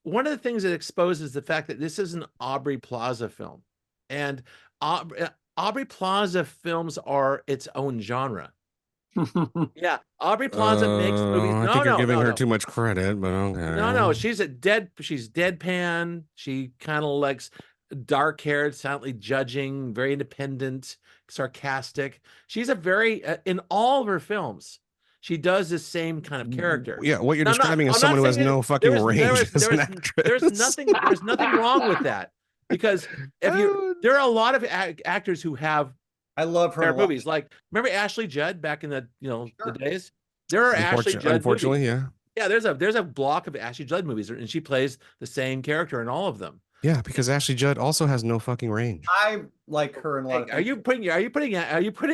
one of the things that exposes the fact that this is an Aubrey Plaza film, and Aubrey Plaza films are its own genre. Yeah, Aubrey Plaza makes movies. I No, think you're no, giving no, her no. too much credit, but No. okay. She's deadpan. She kind of likes dark haired, silently judging, very independent, sarcastic. She's a very in all of her films. She does the same kind of character. Yeah, what you're Now, describing is I'm not someone who has saying that no fucking range as an actress. there's nothing wrong with that because if you there are a lot of actors who have I love her in their a lot. movies. Like remember Ashley Judd back in the the Sure. days. There are Ashley Judd movies. Unfortunately, yeah. Yeah, there's a block of Ashley Judd movies, and she plays the same character in all of them. Yeah, because Ashley Judd also has no fucking range. I like her in a lot of Are you putting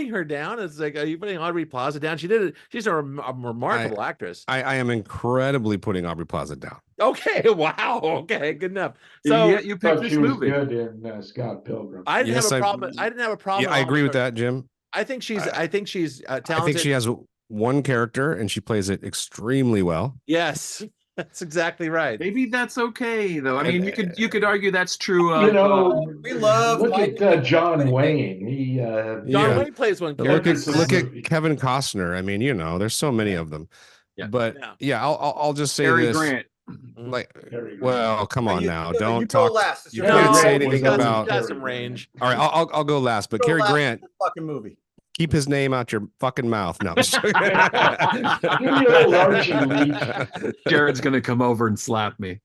her down? It's like, are you putting Aubrey Plaza down? She did it. She's a remarkable actress. I am incredibly putting Aubrey Plaza down. Okay, wow. Okay, good enough. So yet you picked this movie. Good in Scott Pilgrim. I didn't have a problem. I didn't have a problem. Yeah, I agree with that, Jim. I think she's talented. I think she has one character and she plays it extremely well. Yes, that's exactly right. Maybe that's okay, though. I mean, you could argue that's true. We love. Look at John Wayne. John Wayne plays one character. Look at Kevin Costner. I mean, there's so many of them. Yeah. But yeah, I'll just say Cary this. Grant. Like, well, come on now. Don't talk. Talk. You can't say anything about. Got some range. All right, I'll go last. But Cary Grant, fucking movie. Keep his name out your fucking mouth. No. Jared's gonna come over and slap me.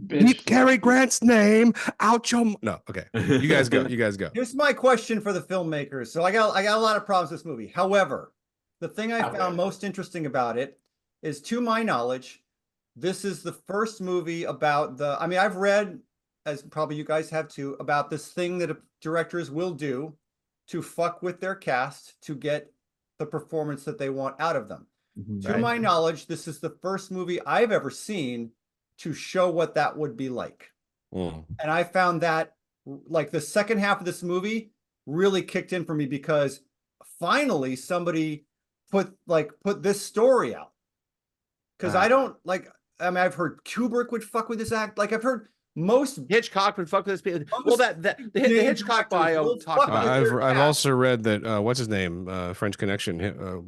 Keep Cary Grant's name out your. No, okay. You guys go. Here's my question for the filmmakers. So I got a lot of problems with this movie. However, the thing I found most interesting about it is, to my knowledge, this is the first movie about the. I mean, I've read, as probably you guys have too, about this thing that directors will do to fuck with their cast to get the performance that they want out of them. To my knowledge, this is the first movie I've ever seen to show what that would be like. And I found that, like, the second half of this movie really kicked in for me, because finally somebody put this story out. Because I don't like. I mean, I've heard Kubrick would fuck with this act. Like, I've heard most Hitchcock would fuck with this. Well, the Hitchcock bio talked about. I've also read that what's his name, French Connection,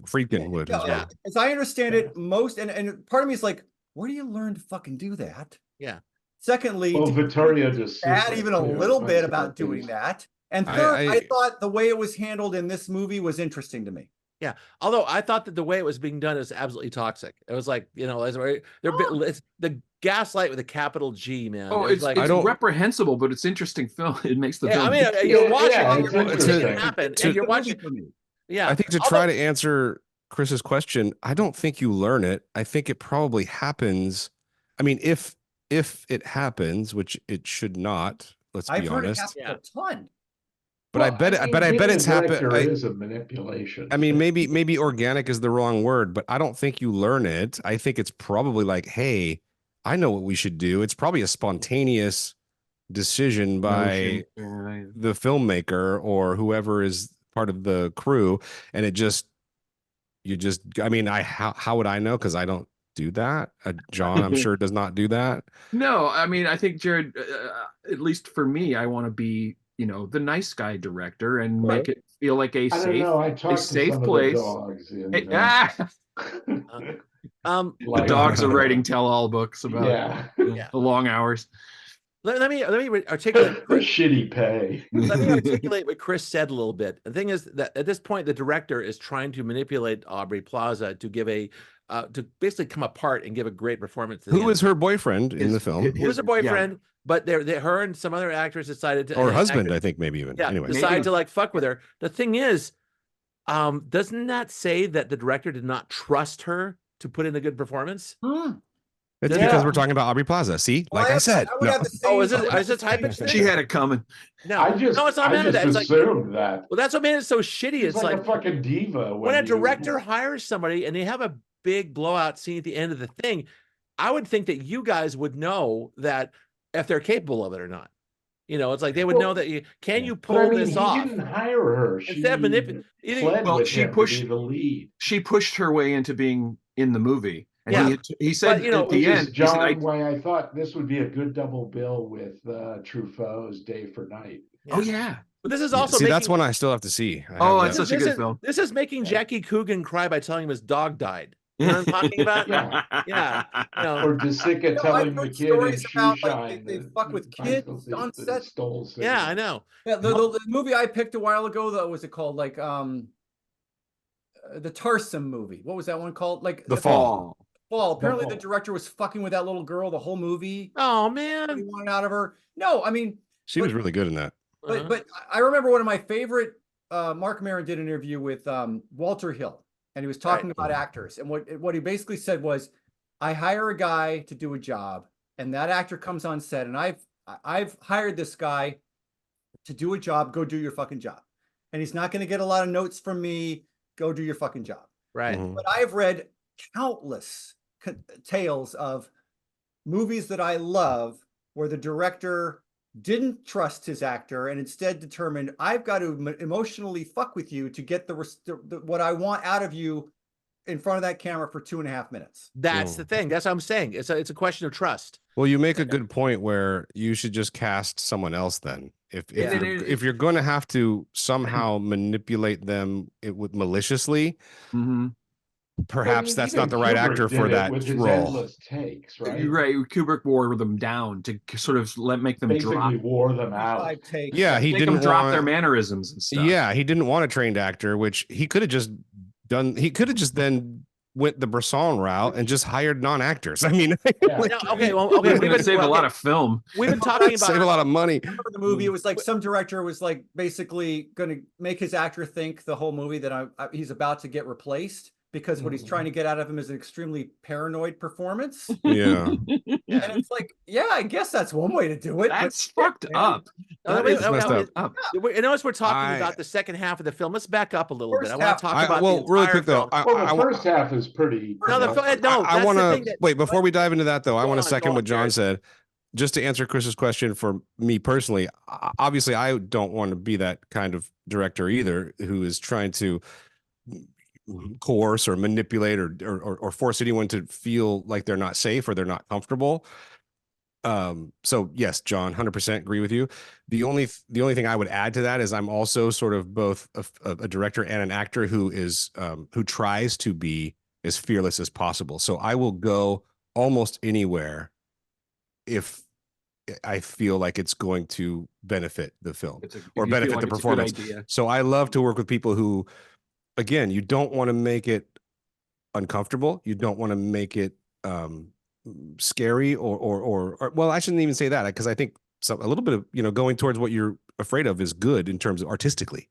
Friedkin would. Yeah. As I understand it, most and part of me is like, where do you learn to fucking do that? Yeah. Secondly, Vittorio just add even a little bit about doing that. And third, I thought the way it was handled in this movie was interesting to me. Yeah, although I thought that the way it was being done is absolutely toxic. It was like, it's the gaslight with a capital G, man. Oh, it's reprehensible, but it's interesting film. It makes the film. I mean, you're watching it happen, and you're watching. Yeah, I think to try to answer Chris's question, I don't think you learn it. I think it probably happens. I mean, if it happens, which it should not. Let's be honest. I've heard it happen a ton. But I bet it's happened. It is a manipulation. I mean, maybe organic is the wrong word, but I don't think you learn it. I think it's probably like, hey, I know what we should do. It's probably a spontaneous decision by the filmmaker or whoever is part of the crew, and I mean, how would I know? Because I don't do that. John, I'm sure, does not do that. No, I mean, I think Jared, at least for me, I want to be, the nice guy director and make it feel like a safe place. The dogs are writing tell-all books about the long hours. Let me articulate the shitty pay. Let me articulate what Chris said a little bit. The thing is that at this point, the director is trying to manipulate Aubrey Plaza to give to basically come apart and give a great performance. Who was her boyfriend in the film? Who was her boyfriend? But her and some other actors decided to, or husband, I think maybe even. Yeah, anyway, decided to fuck with her. The thing is, doesn't that say that the director did not trust her to put in a good performance? It's because we're talking about Aubrey Plaza. See, like I said. Is it type? She had it coming. No, it's not meant that. It's assumed that. Well, that's what made it so shitty. It's like a fucking diva. When a director hires somebody and they have a big blowout scene at the end of the thing, I would think that you guys would know that if they're capable of it or not. It's like they would know that you pull this off. He didn't hire her. Instead of she pushed her way into being in the movie. And Yeah. he said But, you know, at the Which is, end, he said, John, why I thought this would be a good double bill with Truffaut's Day for Night. "Oh yeah, But this is Yeah, also see, making. that's one I still have to see. I Oh, have it's that. such a good film. This is making Yeah. Jackie Coogan cry by telling him his dog died. You know what I'm talking about? Yeah. Yeah. You know, Or DeSica You know, I've telling the heard kid in stories about like Shoeshine they that fuck with bicycle kids thief on that he set. stole yeah, I cigarettes. know. Yeah, the movie I picked a while ago, though, was it called like the Tarsem movie? What was that one called? Like The Fall. Fall. Apparently, the Fall. director was fucking with that little girl the whole movie. Oh What he man. wanted out of her. No, I mean, She was really good in that. but I remember one of my favorite. Mark Maron did an interview with Walter Hill, and he was talking about actors, and what he basically said was, I hire a guy to do a job, and that actor comes on set, and I've hired this guy to do a job. Go do your fucking job, and he's not going to get a lot of notes from me. Go do your fucking job. Right. Mhm. But I've read countless tales of movies that I love where the director didn't trust his actor and instead determined, I've got to emotionally fuck with you to get what I want out of you in front of that camera for 2.5 minutes. That's the thing. That's what I'm saying. It's a question of trust. Well, you make a good point where you should just cast someone else then. If you're going to have to somehow manipulate them maliciously, perhaps that's not the right actor for that with his role. endless takes, right? You're right. Kubrick wore them down to sort of make them Basically drop. wore them out. 5 takes. Yeah, he Make didn't them drop want their mannerisms and stuff. Yeah, he didn't want a trained actor, which he could have just done. He could have just then went the Bresson route and just hired non-actors. I mean, Yeah. No, okay, well, We're okay, going to save a lot of film. We've been talking about save a lot of money. Remember the movie, it was like some director was like basically going to make his actor think the whole movie that he's about to get replaced, because what he's trying to get out of him is an extremely paranoid performance. Yeah. And it's like, yeah, I guess that's one way to do it. That's fucked up. That is messed up. I know as we're talking about the second half of the film. Let's back up a little bit. I want to talk about well, the really entire quick though. film. Well, the first half is pretty. No, I want to wait before we dive into that though. I want to on, second go what on, John Jared. said. Just to answer Chris's question, for me personally, obviously I don't want to be that kind of director either, who is trying to coerce or manipulate or force anyone to feel like they're not safe or they're not comfortable. So yes, John, 100% agree with you. The only thing I would add to that is I'm also sort of both a director and an actor who tries to be as fearless as possible. So I will go almost anywhere if I feel like it's going to benefit the film or benefit the performance. So I love to work with people who, again, you don't want to make it uncomfortable. You don't want to make it scary or well, I shouldn't even say that, because I think a little bit of, going towards what you're afraid of is good in terms of artistically.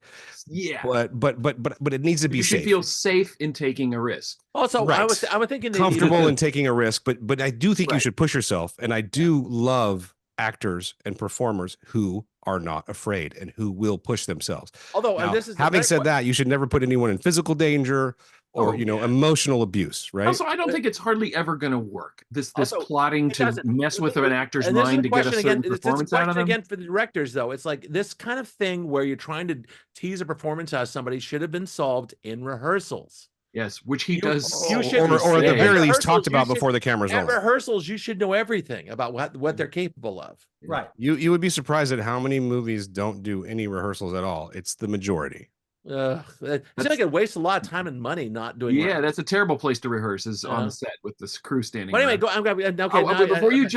Yeah. But it needs to be you should safe. feel safe in taking a risk. Also, Right. I was thinking comfortable in taking a risk, but I do think you Right. should push yourself. And I do love actors and performers who are not afraid and who will push themselves. Although Now, this is having said that, you should never put anyone in physical danger or emotional abuse, right? Also, I don't think it's hardly ever going to work. This Also, plotting it to doesn't. mess with an actor's And this is mind to get a question certain again, performance out of them. Again for the directors, though, it's like this kind of thing where you're trying to tease a performance out of somebody should have been solved in rehearsals. Yes, which he does. You should or at the say. very At least rehearsals, talked about you should- before the camera's At rolling. rehearsals, you should know everything about what they're capable of. Right. You would be surprised at how many movies don't do any rehearsals at all. It's the majority. It seems like it wastes a lot of time and money not doing. Yeah, rehearsals. that's a terrible place to rehearse, is on the set with this crew standing. But anyway, around. okay. Before you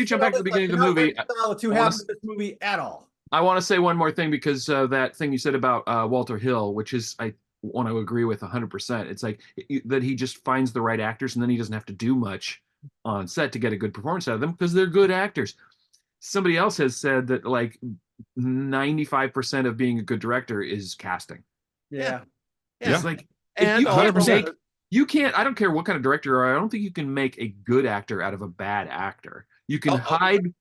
jump back to the beginning of the movie, to have this movie at all. I want to say one more thing, because that thing you said about Walter Hill, which is I want to agree with 100%. It's like that he just finds the right actors, and then he doesn't have to do much on set to get a good performance out of them because they're good actors. Somebody else has said that like 95% of being a good director is casting. Yeah. It's like And you can't 100%. you can't. I don't care what kind of director you are. I don't think you can make a good actor out of a bad actor. You can hide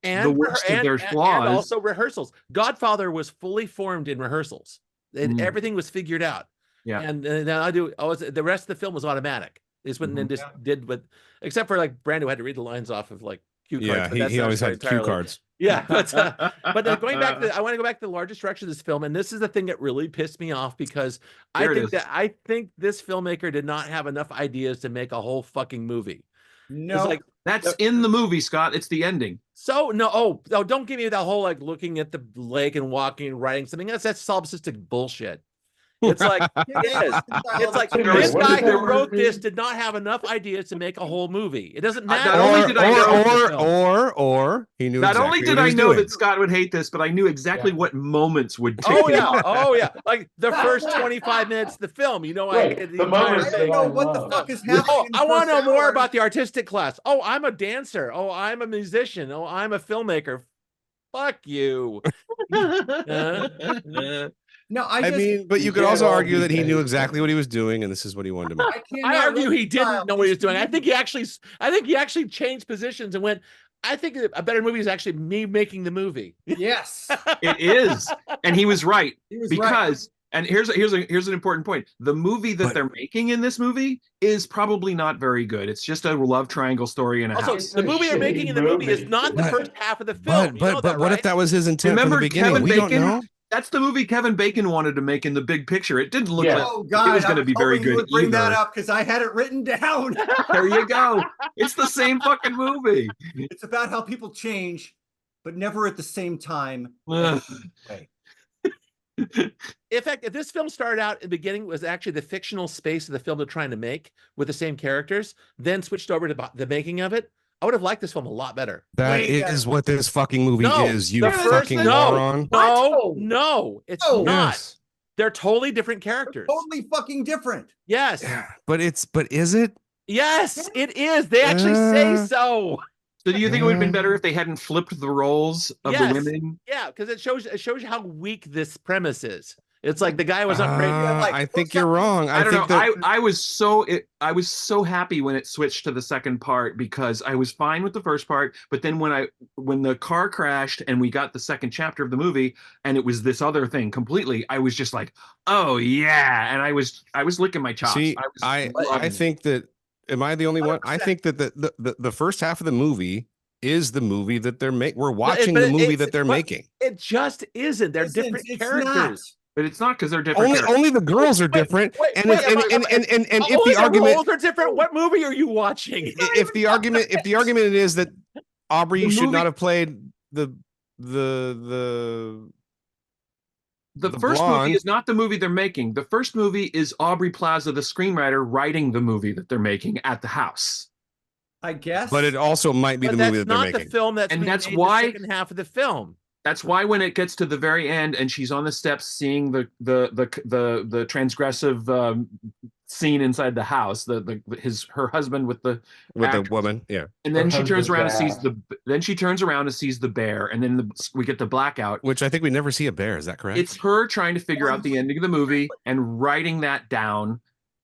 the worst of their flaws. and also rehearsals. Godfather was fully formed in rehearsals. Everything was figured out. Yeah. And then the rest of the film was automatic. Is when they just did except for like Brando had to read the lines off of like cue cards. Yeah, But he, that's he not always story had cue entirely. cards. Yeah, but then going back to, I want to go back to the largest direction of this film, and this is the thing that really pissed me off because There it is. I think this filmmaker did not have enough ideas to make a whole fucking movie. No, It's like, That's in the movie, Scott. It's the ending. so no, oh, don't give me that whole like looking at the lake and walking and writing something. That's solipsistic bullshit. It's like it is. It's like Wait a minute, this what guy did that who word wrote this mean? did not have enough ideas to make a whole movie. It doesn't matter. not only did I know- or he knew Not exactly only what did he I was know doing. that Scott would hate this, but I knew exactly what moments would take Oh him yeah, off. oh yeah. Like the first 25 minutes of the film, you know, I Right, hated the the entire moments I thing. don't know what the fuck is happening. Oh, in the I want to first know more hour. about the artistic class. Oh, I'm a dancer. Oh, I'm a musician. Oh, I'm a filmmaker. Fuck you. No, I mean, but you could can't also all argue be that he knew based exactly on- what he was doing, and this is what he wanted to make. I cannot I argue he reconcile didn't know what he was these two doing. I think movies. he actually changed positions and went, I think a better movie is actually me making the movie. Yes, It is, and he was right he was right. because. And here's an important point. The movie that But- they're making in this movie is probably not very good. It's just a love triangle story in a Also, house. the movie they're shitty making in the movie is movie. not the But- first half of the film. You know that, What if right? that was his intent Remember from the beginning? Kevin We don't Bacon? know. That's the movie Kevin Bacon wanted to make in the big picture. It didn't look Yeah. like Oh God, it was going to I be very hoping you good would bring that either. up because I had it written down. There you go. It's the same fucking movie. It's about how people change, but never at the same time. Ugh. Way. In fact, if this film started out at the beginning was actually the fictional space of the film they're trying to make with the same characters, then switched over to the making of it, I would have liked this film a lot better. That Wait, is what this fucking movie No, is, you the first- fucking no. moron. No, it's No. not. Yes. They're totally different They're characters. totally fucking different. Yes. But is it? Yes, it is. They actually say so. So do you think it would have been better if they hadn't flipped the roles of Yes. the women? Yeah, because it shows you how weak this premise is. It's like the guy was not ready. like, I what's think you're happening? wrong. I don't know. think that I was so happy when it switched to the second part because I was fine with the first part, but then when the car crashed and we got the second chapter of the movie and it was this other thing completely, I was just like, oh yeah, and I was licking my chops. see, I I think that am I the only one? I 100%. think that the first half of the movie is the movie that they're making. We're watching but the movie it's- that they're but- making. It just isn't. They're Listen, different it's characters. but it's not because they're different. Only characters. only the girls are Wait, different. wait, and wait, if, am I- and if Only the the argument roles are different. What movie are you watching? if the argument is that Aubrey The should movie- not have played the The The first blonde- movie is not the movie they're making. The first movie is Aubrey Plaza, the screenwriter, writing the movie that they're making at the house. I guess. but it also might be But the movie that's that they're not the making. film that's And being that's made why- the second half of the film. That's why when it gets to the very end and she's on the steps seeing the transgressive scene inside the house, her husband with the With the actress. woman, yeah. And then Her she turns around and husband's sees the bear, and then we get the blackout. Which I think we never see a bear. Is that correct? It's her trying to figure out the ending of the movie and writing that down.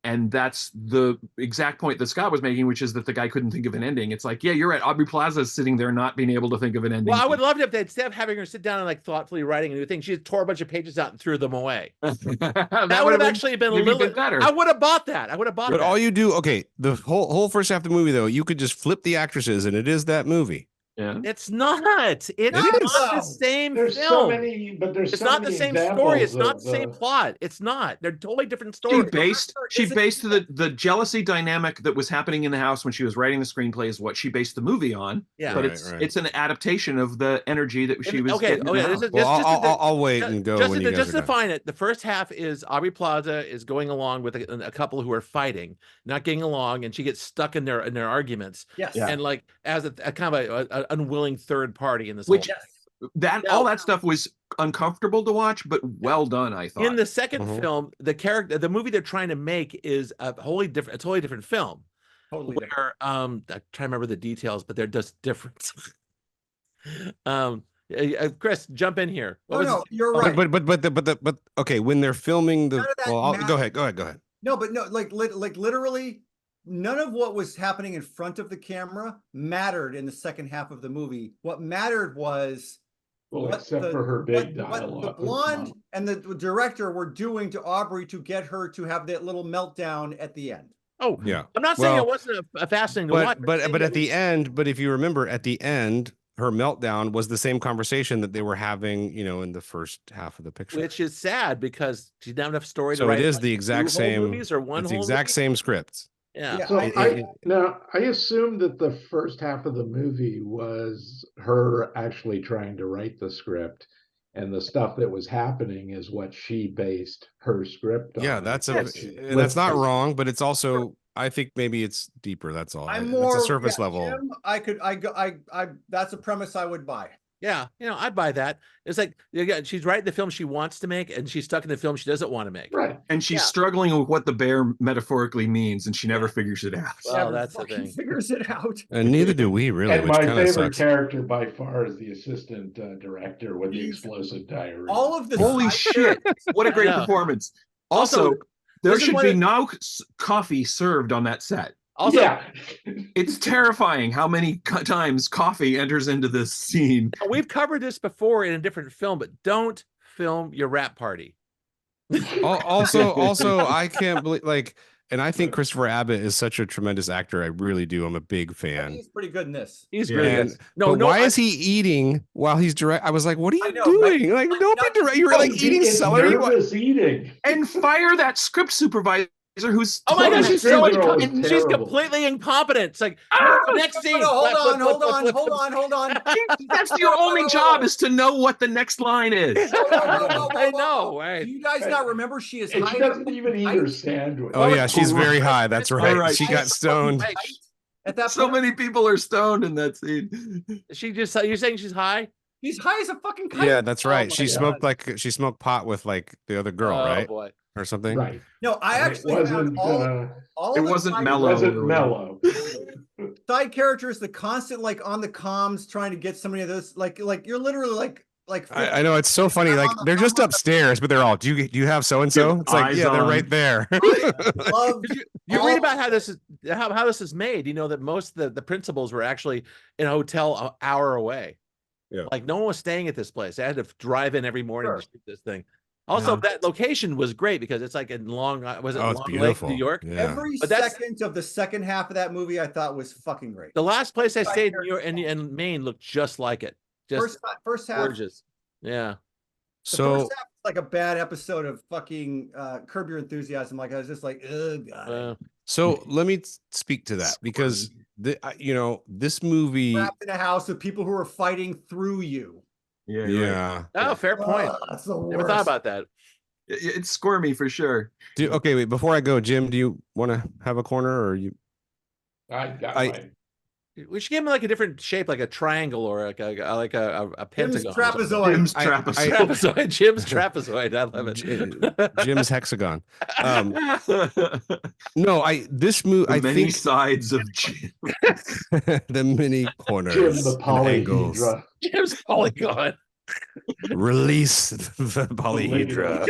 And that's the exact point that Scott was making, which is that the guy couldn't think of an ending. It's like, yeah, you're right. Aubrey Plaza is sitting there not being able to think of an ending. Well, I would love it if they, instead of having her sit down and like thoughtfully writing a new thing, she just tore a bunch of pages out and threw them away. that That would have actually been a maybe little been better. I would have bought that. I would have bought But that. all you do, okay, the whole first half of the movie though, you could just flip the actresses and it is that movie. Yeah. It's not. It's is. not the same There's film. so many, but there's It's so not the many same story. It's examples not of the same plot. It's not. They're totally different She stories. based the jealousy dynamic that was happening in the house when she was writing the screenplay is what she based the movie on. Yeah. But Right, right. it's an adaptation of the energy that she was Okay. getting in Okay. the This house. is Well, just I'll wait and go when you guys just are to done. define it. The first half is Aubrey Plaza is going along with a couple who are fighting, not getting along, and she gets stuck in their arguments, Yes. Yeah. and like as a kind of a unwilling third party in this. Which- whole Yes. All that stuff was uncomfortable to watch, but well done, I thought. in the second Mhm. film, the movie they're trying to make is a totally different film. Totally different. Where I'm trying to remember the details, but they're just different. Chris, jump in here. No, What was no, it? you're right. But okay, when they're filming the None of that well, go matters. ahead. No, but no, like literally, none of what was happening in front of the camera mattered in the second half of the movie. What mattered was Well, what except the- for her big what dialogue. the with blonde Mom. and the director were doing to Aubrey to get her to have that little meltdown at the end. Oh, Yeah. I'm not saying Well, it wasn't a fascinating to watch. but at the end, but if you remember at the end, her meltdown was the same conversation that they were having, you know, in the first half of the picture. Which is sad because she didn't have enough story to So write. it is like, the exact 2 whole same movies or one it's the whole exact movie. same script. Yeah. So It- I assume that the first half of the movie was her actually trying to write the script, and the stuff that was happening is what she based her script on. Yeah, that's I a guess. and that's not wrong, but it's also I think maybe it's deeper. That's all. I'm It's more a surface yeah, level. Jim, I that's a premise I would buy. Yeah, I'd buy that. It's like she's writing the film she wants to make, and she's stuck in the film she doesn't want to make. Right. And she's Yeah. struggling with what the bear metaphorically means, and she never figures it out. Well, Never that's the fucking thing. figures it out. And neither do we really, And which my kind of favorite sucks. character by far is the assistant director with the He's- explosive diarrhea. All of the Holy side shit! What a great Yeah. performance. Also, Also, there this is should one be of- no coffee served on that set. Also, yeah. It's terrifying how many times coffee enters into this scene. we've covered this before in a different film, but don't film your rap party. Also, I can't believe and I think Christopher Abbott is such a tremendous actor. I really do. I'm a big fan. He's pretty good in this. He's Yeah. really And, good. but why is he eating while he's direct? I was like, what are I you know, doing? Like, don't be direct. You were like eating It's celery. What? nervous eating. And fire that script supervisor who's Oh my Totally gosh, she's so terrible. she's Terrible. completely incompetent. It's like next scene. Hold flip, on, flip, hold flip, on, flip, hold flip. on, hold on. that's your only job is to know what the next line is. I know, Do right? you guys not remember she is And high she doesn't even eat her sandwich. Oh yeah, she's very high. That's right. right. She got stoned. at that So point? many people are stoned in that scene. She just you're saying she's high? He's high as a fucking kite. Yeah, that's right. my She God. smoked pot with like the other girl, Oh right? boy. Or something. Right. No, I And actually it found wasn't, all It of the wasn't side- mellow. wasn't mellow. Side characters, the constant like on the comms trying to get somebody of this, like you're literally like I know it's so funny. Like they're just upstairs, but they're all. Do you have so and so? It's like Eyes yeah, they're on. right there. love You all- read about how this is how this is made. You know that most of the principals were actually in a hotel an hour away. Yeah. Like no one was staying at this place. They had to drive in every morning Sure. to shoot this thing. Also, Yeah. that location was great because it's like in Long was it Oh, it's Long Lake, beautiful. New York? Yeah. every But that's- second of the second half of that movie I thought was fucking great. The last place I Side stayed in New York and Maine looked just like it. Just First half, gorgeous. Yeah. the So first half was like a bad episode of fucking Curb Your Enthusiasm. Like I was just like, ugh, God. so let me speak to that because this movie. Trapped in a house with people who are fighting through you. Yeah, Yeah. Oh, fair point. That's the worst. Never thought about that. It's squirmy for sure. Okay, wait. Before I go, Jim, do you want to have a corner or you? I got I- my We should give him like a different shape, like a triangle or like a Jim's pentagon. or something. trapezoid. Jim's I- trapezoid. Trapezoid. Jim's trapezoid. I love it. Jim's hexagon. No, this movie. I many think sides of Jim. the mini corners, Jim the and angles. polyhedra. Jim's polygon. Release the polyhedra.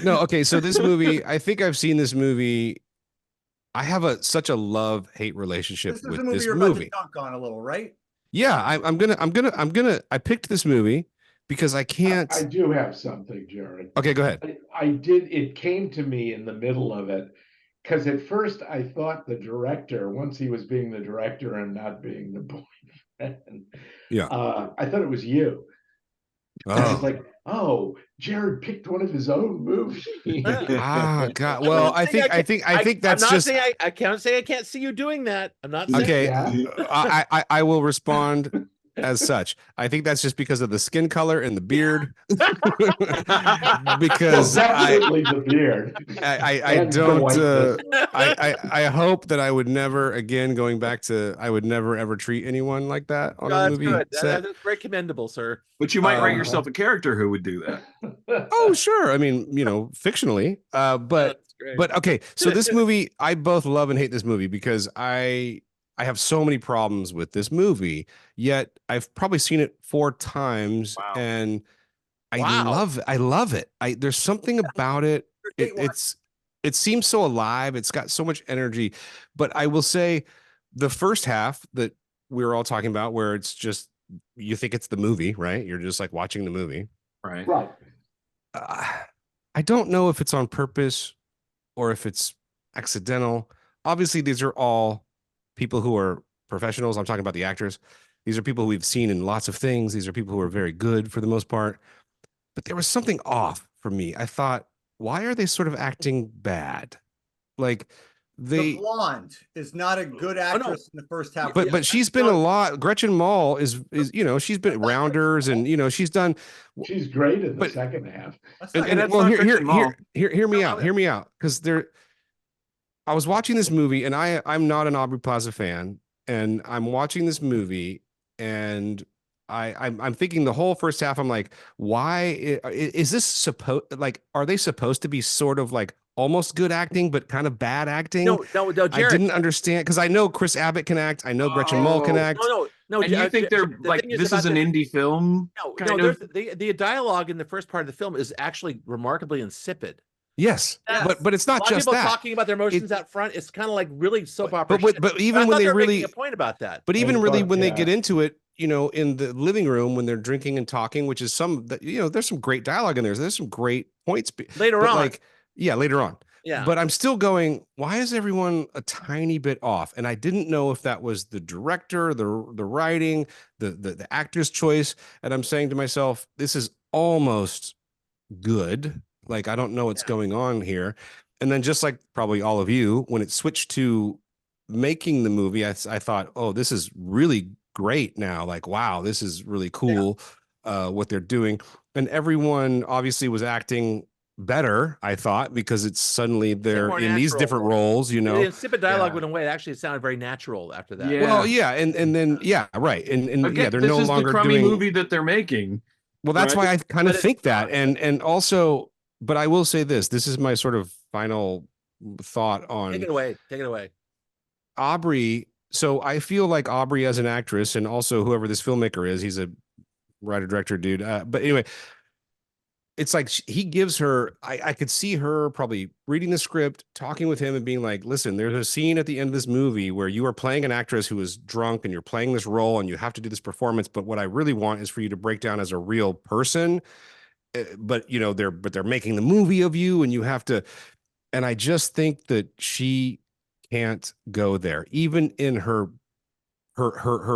No, okay. So this movie, I think I've seen this movie. I have such a love-hate relationship This is with the movie this you're about to movie. dunk on a little, right? Yeah, I'm gonna. I picked this movie because I can't. I do have something, Jared. Okay, go ahead. I did. It came to me in the middle of it because at first I thought the director, once he was being the director and not being the boyfriend, Yeah. I thought it was you. I was Oh. like, oh, Jared picked one of his own movies. Ah, God. Well, I think that's I'm not just saying I can't say I can't see you doing that. I'm not saying okay. Yeah. I will respond as such. I think that's just because of the skin color and the beard. Because definitely the beard. I And the don't whiteness. I hope that I would never again going back to I would never ever treat anyone like that on a that's movie good. set. That's very commendable, sir. But you might write Uh, yourself a character who would do that. Oh, sure. I mean, fictionally. But That's great. But okay, so this movie, I both love and hate this movie because I have so many problems with this movie. Yet I've probably seen it 4 times, Wow. and I Wow. love it. I love it. There's something about it. Great watch. It seems so alive. It's got so much energy. But I will say, the first half that we were all talking about, where it's just you think it's the movie, right? You're just like watching the movie. Right. Right. I don't know if it's on purpose or if it's accidental. Obviously, these are all people who are professionals. I'm talking about the actors. These are people who we've seen in lots of things. These are people who are very good for the most part. But there was something off for me. I thought, why are they sort of acting bad? Like The they, blonde is not a good no. actress in the first half. but she's been a lot. Gretchen Mol is she's been Rounders, and she's done. She's great in the But second half. That's not And good. that's well, not here, Gretchen Mol. hear me No, out, hear me out, because I was watching this movie, and I'm not an Aubrey Plaza fan, and I'm watching this movie, and I'm thinking the whole first half, I'm like, why is this supposed, like, are they supposed to be sort of like almost good acting but kind of bad acting? No, I Jared. didn't understand, because I know Chris Abbott can act, I know Gretchen Mol can Oh. act. No. And you think they're the like, thing is this is about an indie film? No, kind there's of? the dialogue in the first part of the film is actually remarkably insipid. Yes, Yes. but it's A not lot of just people that. talking about their emotions out front. It's kind of like really soap opera. But even I when thought they were really making a point about that. But even really when they get Yeah. into it, in the living room when they're drinking and talking, which is there's some great dialogue in there. There's some great points. Later but on. like, yeah, later on. Yeah. But I'm still going, why is everyone a tiny bit off? And I didn't know if that was the director, the writing, the actor's choice. And I'm saying to myself, this is almost good. Like, I don't know what's going on here. And then, just like probably all of you, when it switched to making the movie, I thought, oh, this is really great now. Like, wow, this is really cool, what they're doing. And everyone obviously was acting better, I thought, because it's suddenly they're more in these natural. different roles, The insipid dialogue Yeah. went away. Actually, it sounded very natural after that. Yeah. Well, yeah, and then right, and Again, yeah, they're this no is longer the crummy doing movie that they're making. Well, that's right? why I kind of But think it's that. not. And also, but I will say this is my sort of final thought on Take it away. Take it away. Aubrey. So I feel like Aubrey as an actress, and also whoever this filmmaker is, he's a writer director dude. But anyway, it's like he gives her, I could see her probably reading the script, talking with him and being like, listen, there's a scene at the end of this movie where you are playing an actress who is drunk and you're playing this role and you have to do this performance. But what I really want is for you to break down as a real person. But they're making the movie of you, and you have to. And I just think that she can't go there, even in her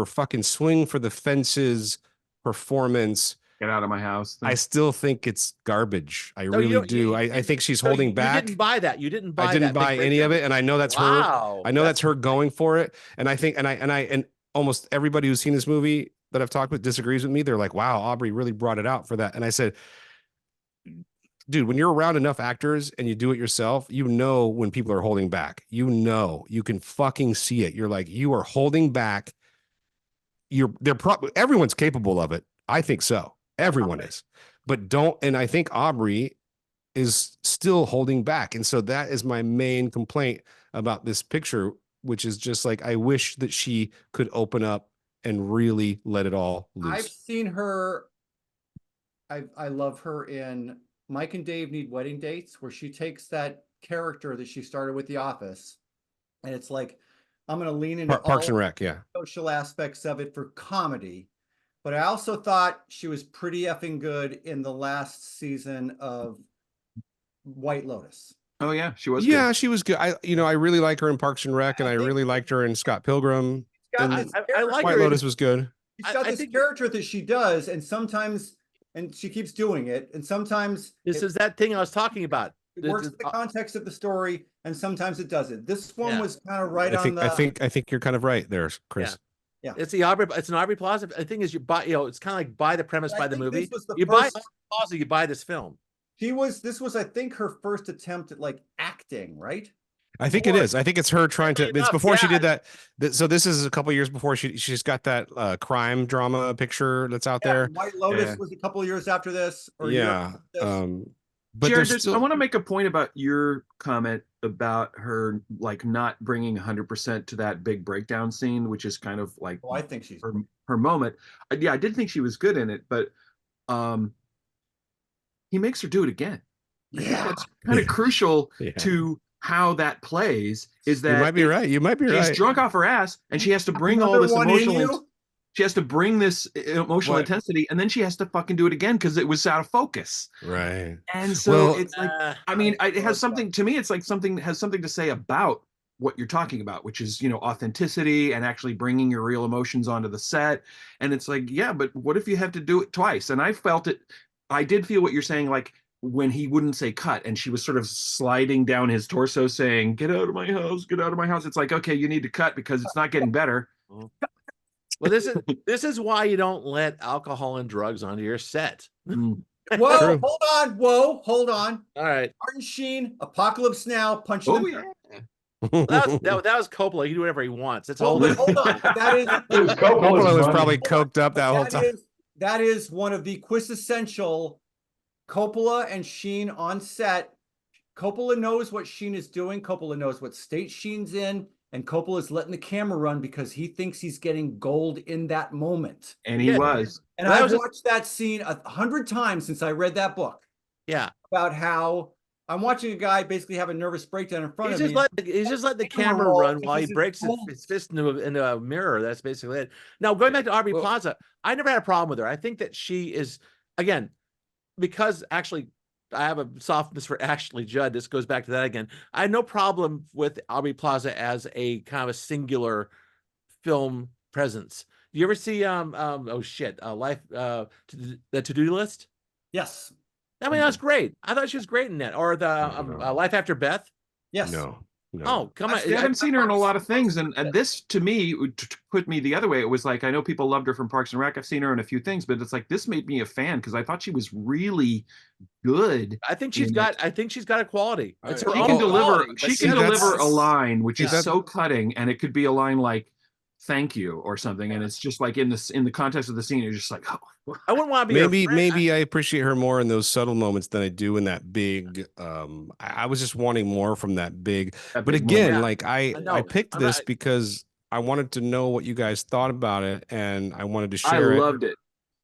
fucking swing for the fences performance. Get out of my house. I still think it's garbage. I No, really do. I think she's So holding back. You didn't buy that. You didn't buy I didn't that buy big any of breakdown? it, and I know that's her. Wow. I know that's her going for it, and I think, and almost everybody who's seen this movie that I've talked with disagrees with me. They're like, "Wow, Aubrey really brought it out for that," and I said, dude, when you're around enough actors and you do it yourself, when people are holding back. You can fucking see it. You're like, you are holding back. Everyone's capable of it. I think so. Everyone is. But and I think Aubrey is still holding back. And so that is my main complaint about this picture, which is just like, I wish that she could open up and really let it all loose. I've seen her. I love her in Mike and Dave Need Wedding Dates, where she takes that character that she started with The Office, and it's like, I'm going to lean into Parks all and Rec, yeah. social aspects of it for comedy. But I also thought she was pretty effing good in the last season of White Lotus. Oh yeah, she was. Yeah, good. she was good. I really like her in Parks and Rec, and I really liked her in Scott Pilgrim. Got And this I like White her in- Lotus was good. She's got I this think- character that she does, and sometimes, and she keeps doing it, and sometimes This is that thing I was talking about. it works in the context of the story, and sometimes it doesn't. This one was kind of right on the. I think you're kind of right there, Chris. Yeah. It's an Aubrey Plaza. The thing is, you buy, it's kind of like buy the premise, I buy the think movie. this was the You buy first- Aubrey Plaza, you buy this film. This was, I think, her first attempt at like acting, right? I think it is. I think it's her trying to. It's enough, before she yeah. did that. So this is a couple years before she's got that crime drama picture that's out there. White Lotus Yeah. was a couple of years after this. Or a year Yeah. after this. But Jared, there's still, I want to make a point about your comment about her like not bringing 100% to that big breakdown scene, which is kind of like I think she's her moment. Yeah, I did think she was good in it, but he makes her do it again. That's kind of crucial to how that plays. Is that you might be right. You might be she's right. drunk off her ass, and she has to bring all Another this one in emotional. you? She has to bring this emotional What? intensity, and then she has to fucking do it again because it was out of focus. Right. And so Well, it's like, I mean, it has something to me. It's like something has something to say about what you're talking about, which is, authenticity and actually bringing your real emotions onto the set. And it's like, yeah, but what if you have to do it twice? And I felt it. I did feel what you're saying, like when he wouldn't say cut and she was sort of sliding down his torso saying, get out of my house, get out of my house. It's like, okay, you need to cut because it's not getting better. Well, this is why you don't let alcohol and drugs onto your set. Mm. Whoa, True. hold on. Whoa, hold on. All right. Martin Sheen, Apocalypse Now, punching Oh, them. yeah. That was Coppola. He can do whatever he wants. That's all. Hold on. That is It was Coppola was money. probably coked up that whole time. That is one of the quintessential Coppola and Sheen on set. Coppola knows what Sheen is doing. Coppola knows what state Sheen's in. And Coppola is letting the camera run because he thinks he's getting gold in that moment. And he was. And Well, I've watched that scene 100 times since I read that book. Yeah. About how I'm watching a guy basically have a nervous breakdown in front of me. He's just letting the camera run while he breaks his fist into a mirror. That's basically it. Now, going back to Aubrey Plaza, I never had a problem with her. I think that she is, again, because actually I have a softness for Ashley Judd. This goes back to that again. I had no problem with Aubrey Plaza as a kind of a singular film presence. Do you ever see Life the To-Do List? Yes. I mean, that was great. I thought she was great in that. Or the Life After Beth. Yes. No. Oh, come on. I haven't seen her in a lot of things. And this, to me, put me the other way. It was like, I know people loved her from Parks and Rec. I've seen her in a few things, but it's like, this made me a fan because I thought she was really good. I think she's got a quality. It's her She own can deliver. quality, She can deliver a line which is that's- so cutting, and it could be a line like "thank you" or something, and it's just like in the context of the scene, you're just like, oh. I wouldn't want to be her friend. Maybe I appreciate her more in those subtle moments than I do in that big. I was just wanting more from that big. But again, moment. like I picked this because I wanted to know what you guys thought about it, and I wanted to share it. I loved it.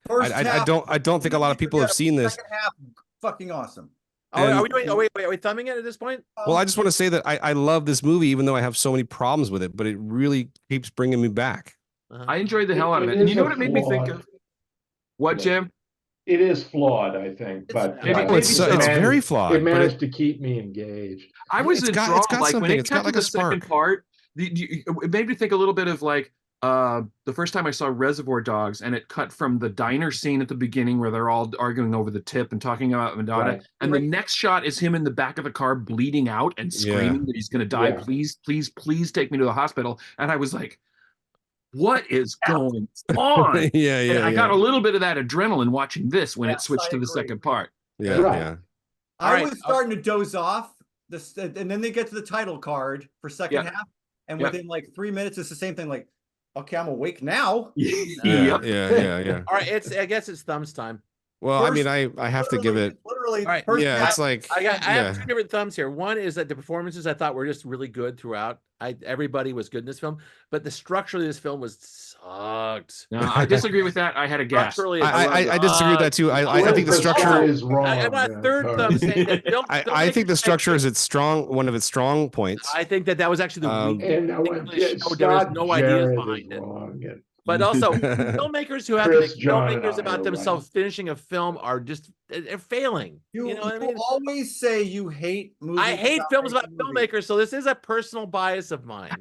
I don't think a lot of people have seen this. Second half, fucking awesome. Are we doing? Wait, are we thumbing it at this point? Well, I just want to say that I love this movie, even though I have so many problems with it, but it really keeps bringing me back. I enjoyed the hell out of it. And you know what it made me think of? What, Jim? It is flawed, I think, but It's very flawed. It managed to keep me engaged. I was enthralled. Like when it got to the second part, it made me think a little bit of like the first time I saw Reservoir Dogs, and it cut from the diner scene at the beginning where they're all arguing over the tip and talking about Madonna, Right. and the next shot is him in the back of the car bleeding out and screaming that he's going to die. Yeah. Please, please, please take me to the hospital. And I was like, what is going on? And I got a little bit of that adrenaline watching this when it switched to the second part. I was starting to doze off, and then they get to the title card for second half, and within like 3 minutes, it's the same thing. Like, okay, I'm awake now. Yeah. All right, I guess it's thumbs time. Well, I mean, I have to give it. Literally, all right. Yeah, it's like I have two different thumbs here. One is that the performances I thought were just really good throughout. Everybody was good in this film, but the structure of this film was sucked. No, I disagree with that. I had a guess. I disagree with that too. I think the structure is wrong. I got a third thumb saying that I think the structure is one of its strong points. I think that was actually the weakest. And There was no ideas behind it. But also, filmmakers who have to make filmmakers about themselves finishing a film are just they're failing. You know what I mean? Always say you hate movies. I hate films about filmmakers, so this is a personal bias of mine.